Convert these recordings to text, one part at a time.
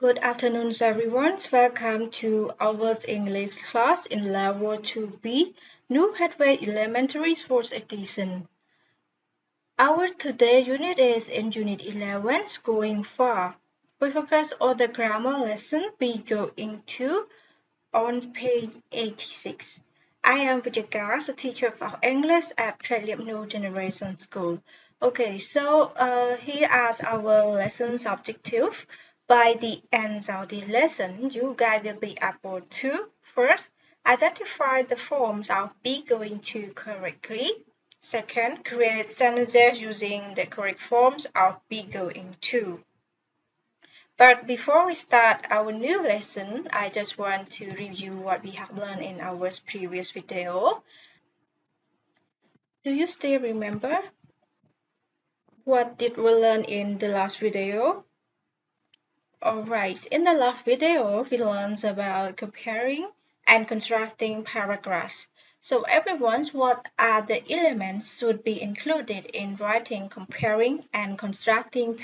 Good afternoon, everyone. Welcome to our English class in Level 2B, New Pathway Elementary Sports Edition. Our today unit is in Unit 11, Going Far. We focus on the grammar lesson we go into on page 86. I am Vicheka, a teacher of English at Trillium New Generation School. Okay, so here are our lessons objective. By the end of the lesson, you guys will be able to first identify the forms of be going to correctly. Second, create sentences using the correct forms of be going to. But before we start our new lesson, I just want to review what we have learned in our previous video. Do you still remember what did we learn in the last video? Alright, in the last video, we learned about comparing and contrasting paragraphs. So everyone, what are the elements should be included in writing comparing and contrasting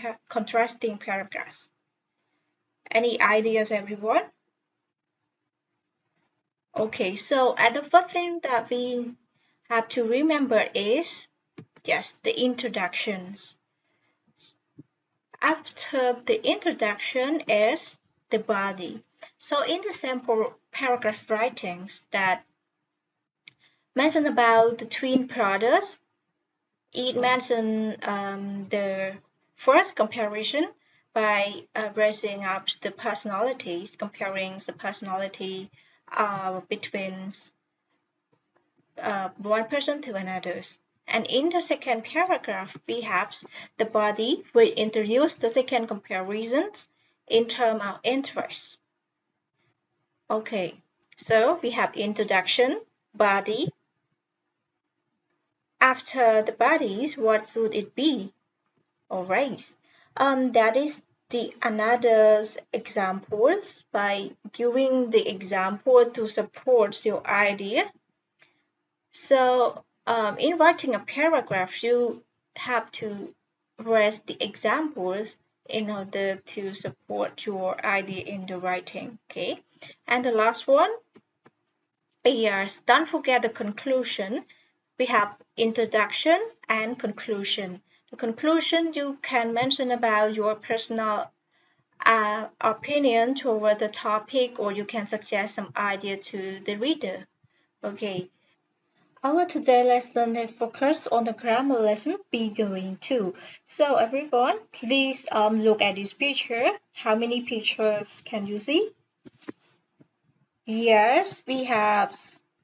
paragraphs? Any ideas, everyone? Okay, so the first thing that we have to remember is just the introductions. After the introduction is the body. So in the sample paragraph writings that mention about the twin brothers, it mentions the first comparison by raising up the personalities, comparing the personality between one person to another. And in the second paragraph, we have the body will introduce the second comparisons in terms of interest. Okay, so we have introduction, body. After the bodies, what should it be? Alright, that is the another examples by giving the example to support your idea. So in writing a paragraph, you have to raise the examples in order to support your idea in the writing, okay? And the last one, yes, don't forget the conclusion. We have introduction and conclusion. The conclusion you can mention about your personal opinion toward the topic, or you can suggest some idea to the reader, okay? Our today lesson is focused on the grammar lesson be going to. So everyone, please look at this picture. How many pictures can you see? Yes, we have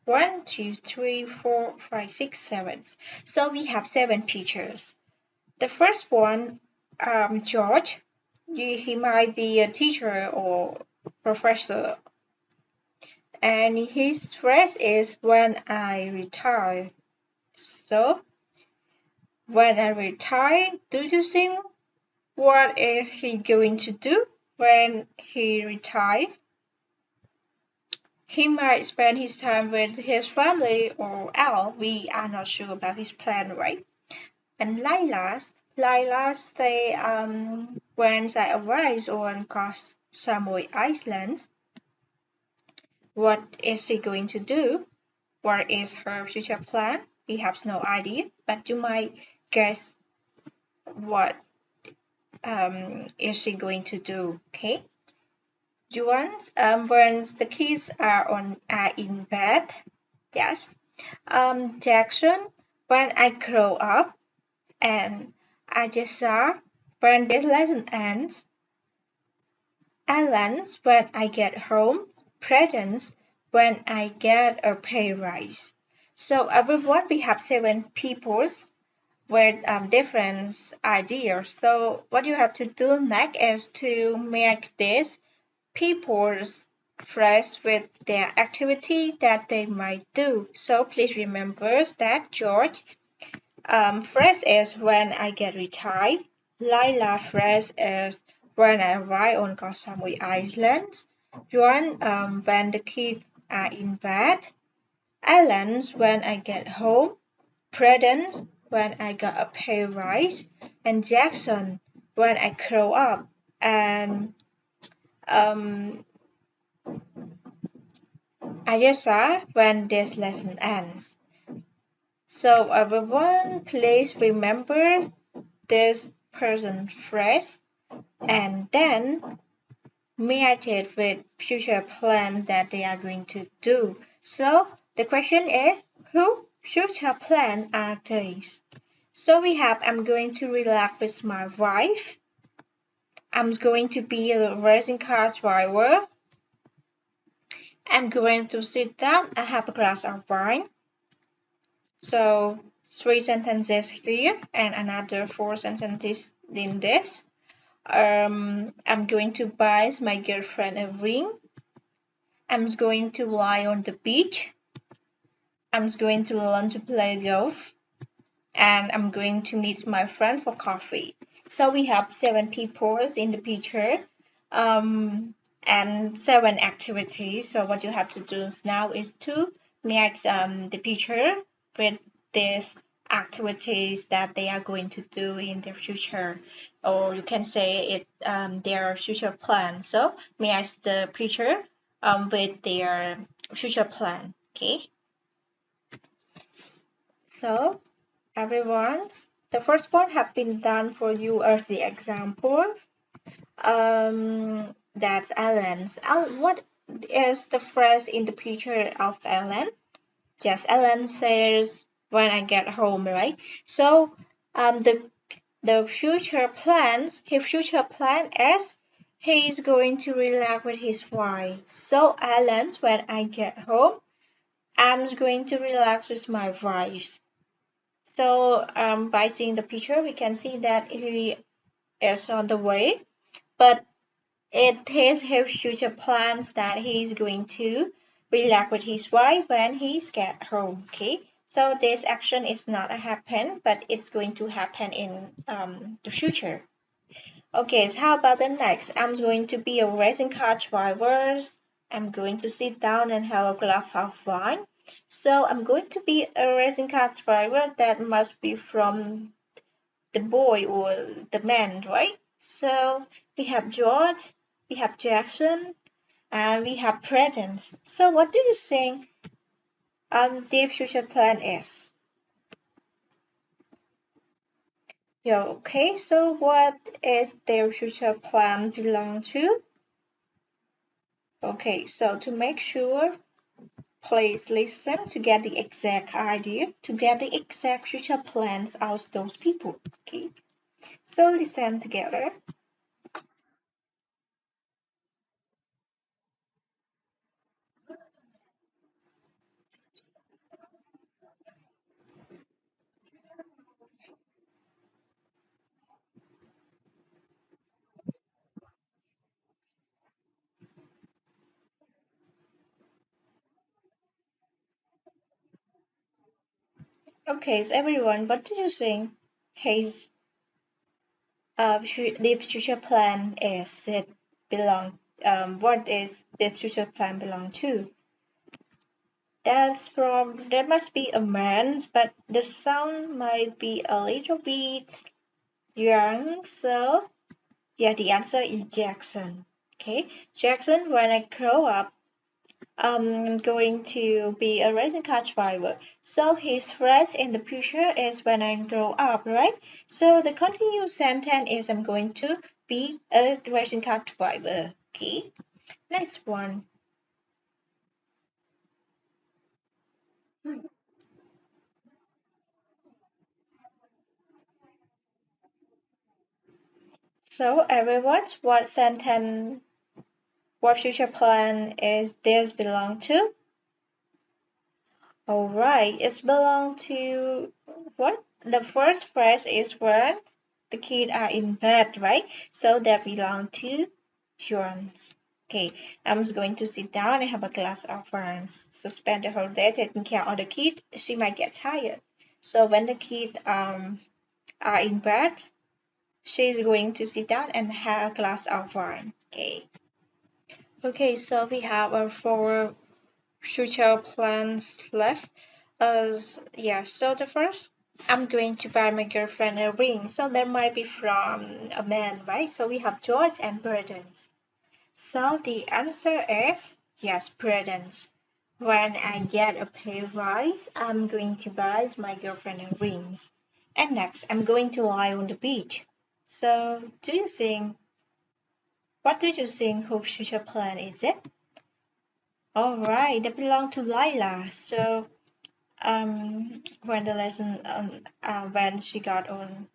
1, 2, 3, 4, 5, 6, 7. So we have 7 pictures. The first one, George, he might be a teacher or professor. And his phrase is when I retire. So, when I retire, do you think what is he going to do when he retires? He might spend his time with his family or else. We are not sure about his plan, right? And Lila say when I arrive on Koh Samui Island, what is she going to do? What is her future plan? We have no idea, but you might guess what is she going to do, okay? Juan, when the kids are in bed, yes. Jackson, when I grow up, and I just saw when this lesson ends. Alan's when I get home, Prudence when I get a pay rise. So everyone, we have 7 peoples with different ideas. So what you have to do next is to make this people's phrase with their activity that they might do. So please remember that George phrase is when I get retired. Lila phrase is when I arrive on Koh Samui Island. Yuan when the kids are in bed. Alan's when I get home. Prudence when I got a pay rise. And Jackson when I grow up. And um, Ayesha when this lesson ends. So everyone, please remember this person phrase and then match it with future plans that they are going to do. So the question is, who future plan are these? So we have, I'm going to relax with my wife. I'm going to be a racing car driver. I'm going to sit down and have a glass of wine. So three sentences here and another four sentences in this. I'm going to buy my girlfriend a ring. I'm going to lie on the beach. I'm going to learn to play golf. And I'm going to meet my friend for coffee. So we have 7 people in the picture and 7 activities. So what you have to do now is to make the picture with these activities that they are going to do in their future, or you can say it their future plan. So match the picture with their future plan. Okay. So everyone, the first part have been done for you as the examples. That's Ellen's. What is the phrase in the picture of Ellen? Just Ellen says, "When I get home," right? So, the future plans. His future plan is he's going to relax with his wife. So, Ellen's, when I get home, I'm going to relax with my wife. So by seeing the picture, we can see that he is on the way, but it is his future plans that he's going to relax with his wife when he's get home. Okay, so this action is not a happen, but it's going to happen in the future. Okay, so how about the next? I'm going to be a racing car driver. I'm going to sit down and have a glass of wine. So I'm going to be a racing car driver. That must be from the boy or the man, right? So we have George, we have Jackson, and we have Prudence. So what do you think their future plan is? Yeah, okay, so what is their future plan belong to? Okay, so to make sure, please listen to get the exact idea, to get the exact future plans of those people. Okay, so listen together. Okay, so everyone, what do you think his the future plan is? It belong. What is the future plan belong to? That must be a man's, but the sound might be a little bit young. So yeah, the answer is Jackson. Okay, Jackson. When I grow up, I'm going to be a racing car driver. So his phrase in the future is when I grow up, right? So the continuous sentence is I'm going to be a racing car driver. Okay, next one. So everyone, what sentence, what future plan is this belong to? All right, it's belong to what? The first phrase is when the kids are in bed, right? So that belong to Jones. Okay, I'm going to sit down and have a glass of wine. So spend the whole day taking care of the kid. She might get tired. So when the kids are in bed, she's going to sit down and have a glass of wine. Okay. Okay, so we have our four future plans left. Yeah, so the first, I'm going to buy my girlfriend a ring. So that might be from a man, right? So we have George and Burdens. So the answer is yes, presents. When I get a pay rise, I'm going to buy my girlfriend a rings. And next, I'm going to lie on the beach. So, what do you think her future plan is it? All right, that belongs to Lila. So, when the lesson, when she get on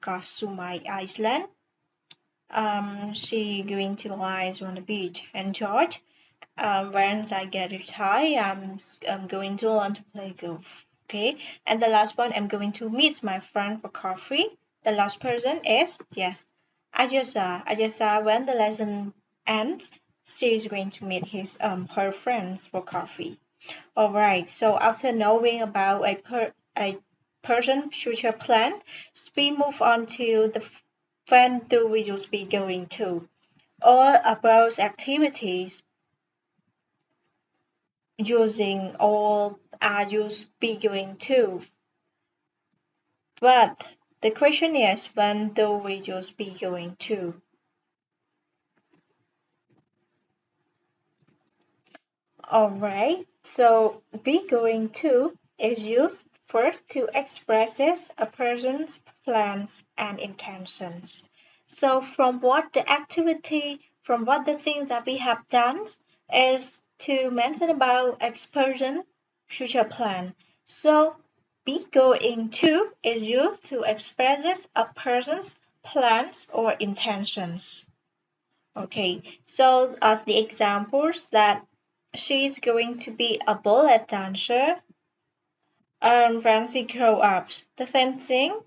Kasumai Island, she going to lie on the beach. And George, once I get retired, I'm going to learn to play golf. Okay, and the last one, I'm going to meet my friend for coffee. The last person is yes, Ajasa. When the lesson ends, she is going to meet her friends for coffee. All right. So after knowing about a person's future plan, we move on to the when do we just be going to, all about activities using all are used be going to. But the question is when do we use be going to? Alright, so be going to is used first to express a person's plans and intentions. So from what the things that we have done is to mention about expression future plan. So be going to is used to express a person's plans or intentions. Okay, so as the examples that she's going to be a ballet dancer when she grow up. The same thing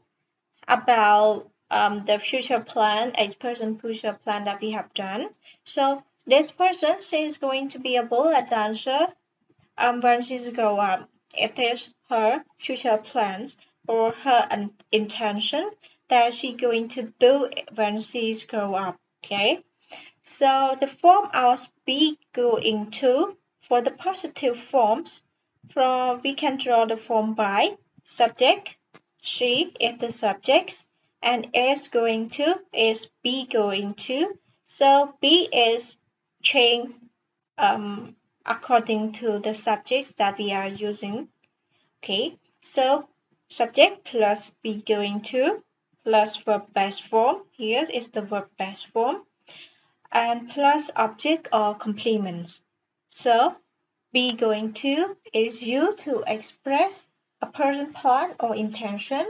about the future plan, a person future plan that we have done. So this person, she is going to be a ballet dancer when she's grow up. It is her future plans or her intention that she's going to do when she's grow up. Okay. So the form of be going to for the positive forms, from we can draw the form by subject, she is the subject, and is going to is be going to. So be is changed according to the subjects that we are using. Okay, so subject plus be going to plus verb base form. Here is the verb base form and plus object or complements. So be going to is used to express a person plan or intention.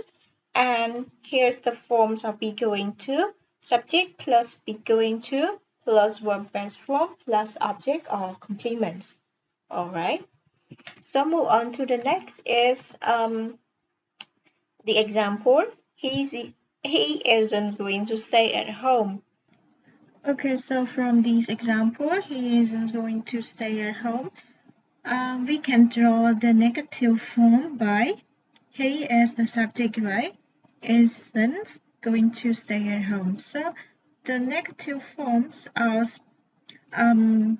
And here's the forms of be going to: subject plus be going to plus verb base form plus object or complements. All right. So move on to the next is the example. He isn't going to stay at home. Okay, so from this example, he isn't going to stay at home. We can draw the negative form by he as the subject, right? Isn't going to stay at home. So the negative forms are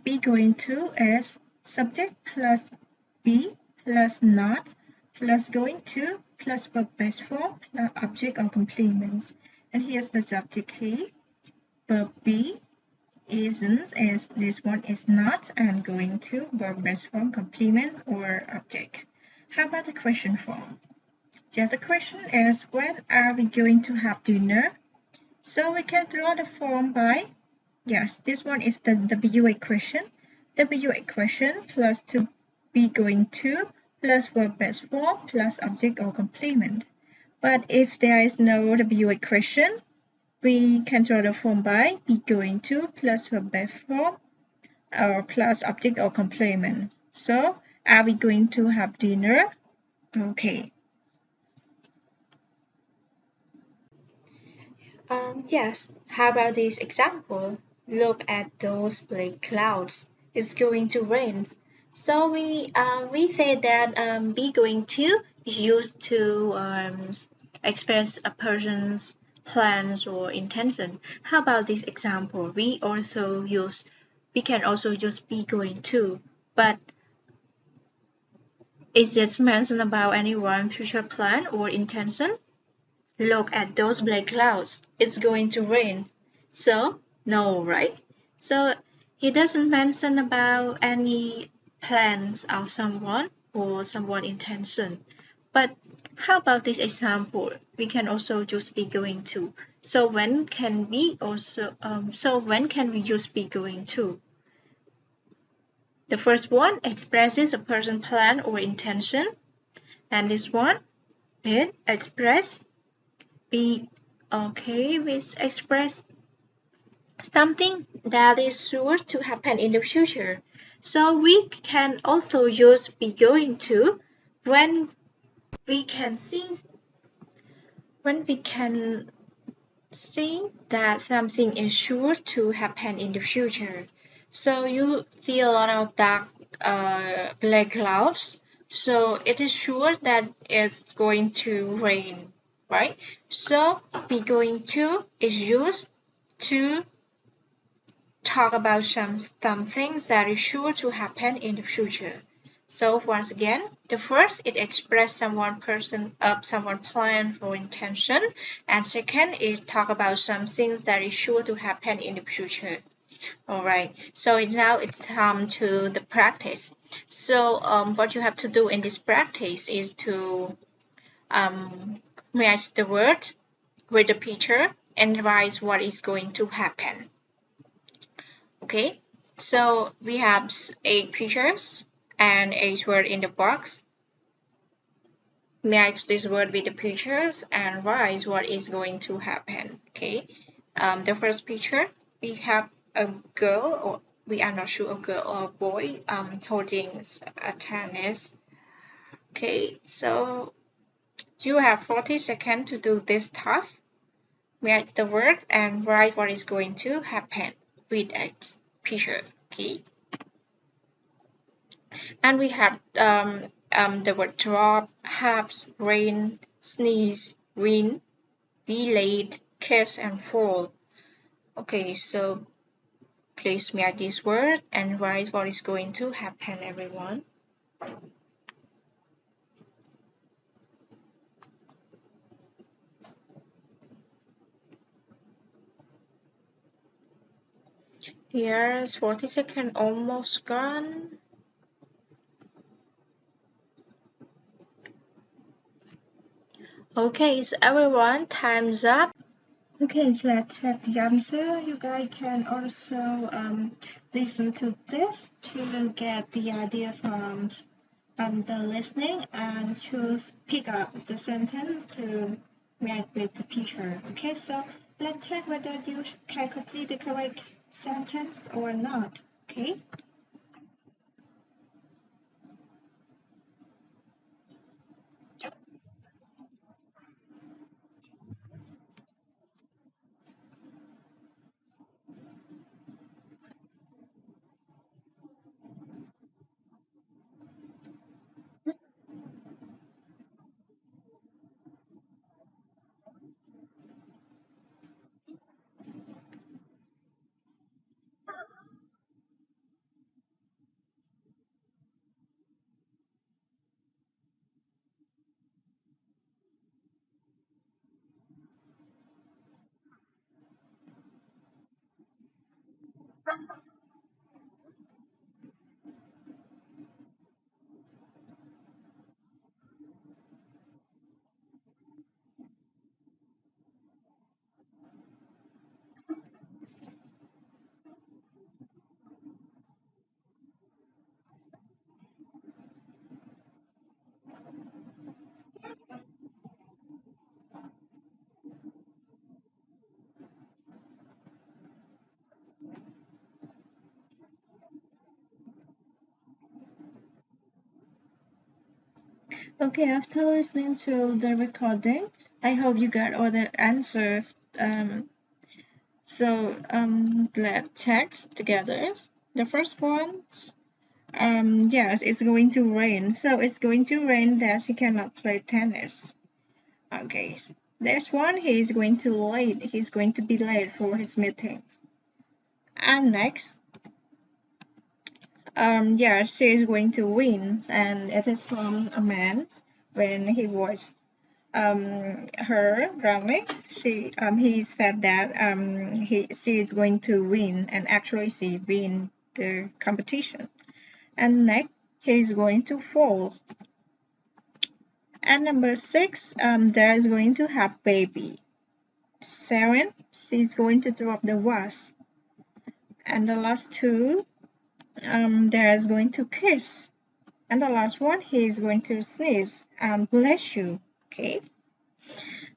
be going to as subject plus be plus not plus going to plus verb base form plus object or complements. And here's the subject he, verb be, isn't as this one is not and going to verb base form complement or object. How about the question form? Just the question is when are we going to have dinner? So we can draw the form by yes, this one is the WA question. WA question plus to be going to plus verb base form plus object or complement. But if there is no WA question, we can draw the form by be going to plus verb base form or plus object or complement. So, are we going to have dinner? Okay. Yes. How about this example? Look at those black clouds. It's going to rain. So we say that be going to is used to express a person's plans or intention. How about this example? We can also use be going to, but is this mentioned about anyone's future plan or intention? Look at those black clouds. It's going to rain. So, no, right? So, he doesn't mention about any plans of someone or someone intention. But how about this example? We can also use be going to. So when can we use be going to? The first one expresses a person plan or intention, and this one it express be okay with express something that is sure to happen in the future. So we can also use be going to when we can see when we can see that something is sure to happen in the future. So you see a lot of dark black clouds. So it is sure that it's going to rain, right? So be going to is used to talk about some things that is sure to happen in the future. So once again, the first it express someone plan for intention, and second it talk about some things that is sure to happen in the future. All right. So now it's time to the practice. So what you have to do in this practice is to match the word with the picture and write what is going to happen. Okay, so we have 8 pictures and 8 word in the box. Match this word with the pictures and write what is going to happen. Okay, the first picture we have a girl, or we are not sure a girl or a boy, holding a tennis. Okay, so you have 40 seconds to do this stuff. Match the word and write what is going to happen with a picture. Okay. And we have the word drop, haps, rain, sneeze, wind, be late, kiss, and fall. Okay, so please match this word and write what is going to happen, everyone. Here's 40 seconds almost gone. Okay, so everyone, time's up. Okay, so let's check the answer. You guys can also listen to this to get the idea from the listening and choose pick up the sentence to match with the picture. Okay, so let's check whether you can complete the correct sentence or not. Okay. Okay, after listening to the recording, I hope you got all the answers. Let's check together. The first one, yes, it's going to rain. So it's going to rain that he cannot play tennis. Okay, there's one, he's going to late. He's going to be late for his meetings. And next, yeah, she is going to win, and it is from a man when he was her roommate, he said that she is going to win, and actually she win the competition. And next, he's going to fall. And number 6, there is going to have baby. 7, she's going to drop the vase. And the last 2, there is going to kiss. And the last one, he is going to sneeze. Bless you. Okay.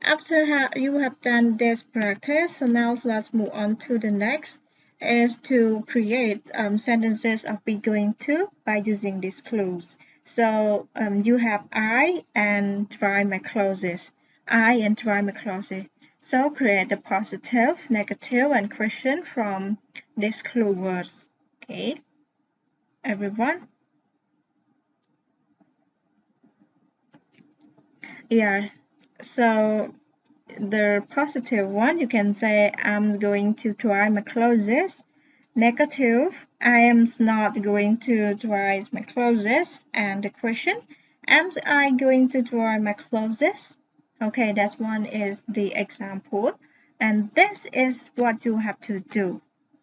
After you have done this practice, so now let's move on to the next, is to create sentences of be going to by using these clues. So you have I and try my closest. I and try my closest. So create the positive, negative, and question from these clue words. Okay, everyone? Yes. So the positive one, you can say I'm going to try my closest. Negative, I am not going to try my closest. And the question, am I going to try my closest? Okay, that one is the example. And this is what you have to do,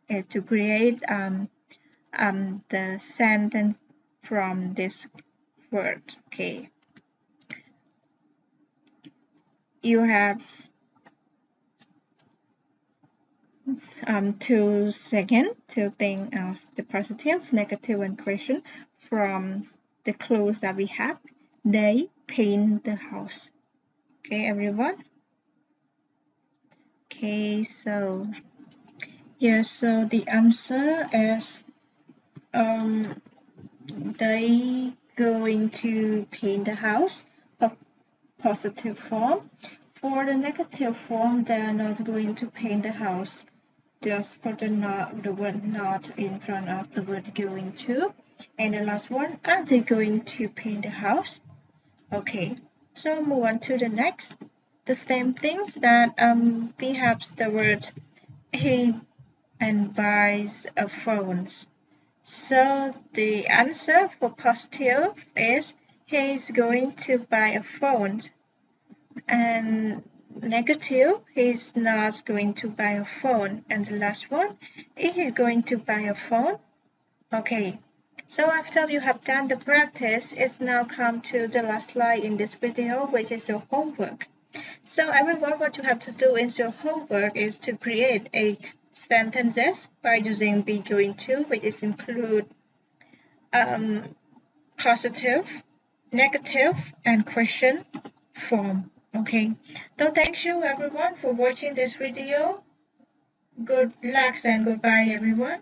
is to create the sentence from this word. Okay, you have 2 seconds to think of the positive, negative, and question from the clues that we have. They paint the house. Okay, everyone? Okay, so so the answer is they going to paint the house, a positive form. For the negative form, they're not going to paint the house. Just put the word not in front of the word going to. And the last one, are they going to paint the house? Okay, so move on to the next. The same things that we have the word he and buys a phone. So the answer for positive is he's going to buy a phone. And negative, he's not going to buy a phone. And the last one, is he going to buy a phone? Okay, so after you have done the practice, it's now come to the last slide in this video, which is your homework. So everyone, what you have to do in your homework is to create 8 sentences by using be going to, which is include positive, negative, and question form. Okay, so thank you everyone for watching this video. Good luck and goodbye everyone.